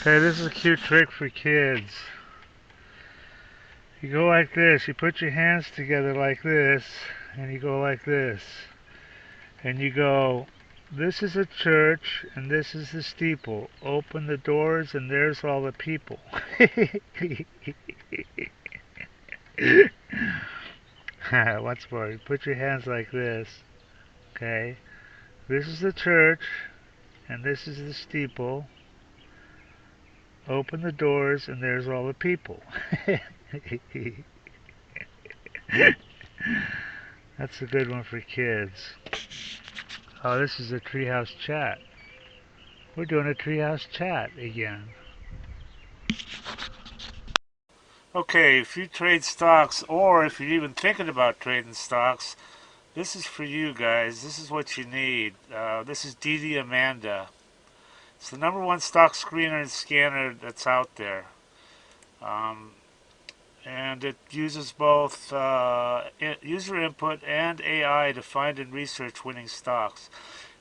Okay, this is a cute trick for kids. You go like this. You put your hands together like this, and you go like this. And you go, this is a church, and this is the steeple. Open the doors, and there's all the people. Once more, you put your hands like this. Okay, this is the church, and this is the steeple. Open the doors, and there's all the people. That's a good one for kids. Oh, this is a Treehouse chat. We're doing a Treehouse chat again. Okay, if you trade stocks, or if you're even thinking about trading stocks, this is for you guys. This is what you need. This is DDAmanda. It's the #1 stock screener and scanner that's out there. Um, and it uses both user input and AI to find and research winning stocks.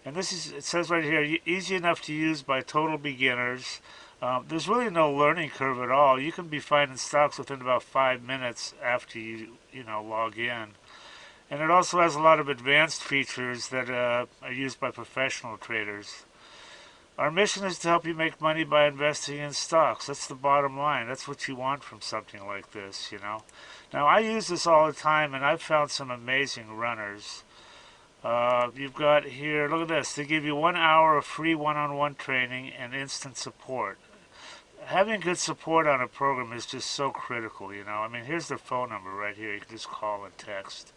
And this is, it says right here, easy enough to use by total beginners. There's really no learning curve at all. You can be finding stocks within about 5 minutes after you log in. And it also has a lot of advanced features that are used by professional traders. Our mission is to help you make money by investing in stocks. That's the bottom line. That's what you want from something like this. Now, I use this all the time, and I've found some amazing runners. You've got here, look at this. They give you 1 hour of free one-on-one training and instant support. Having good support on a program is just so critical. I mean, here's their phone number right here. You can just call and text.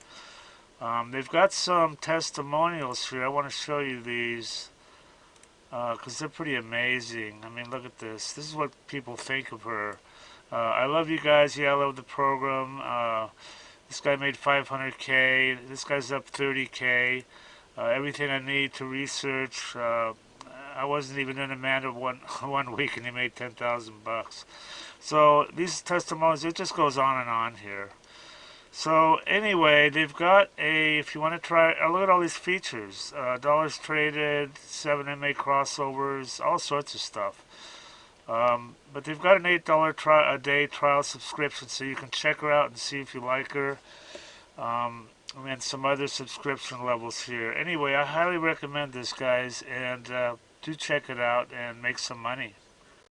They've got some testimonials here. I want to show you these because they're pretty amazing. I mean, look at this. This is what people think of her. I love you guys. Yeah, I love the program. This guy made 500K. This guy's up 30K. Everything I need to research. I wasn't even in Amanda one week, and he made 10,000 bucks. So these testimonials, it just goes on and on here. So anyway, they've got if you want to try, look at all these features. Dollars traded, 7 MA crossovers, all sorts of stuff. But they've got an $8 a day trial subscription, so you can check her out and see if you like her. And some other subscription levels here. Anyway, I highly recommend this, guys, and do check it out and make some money.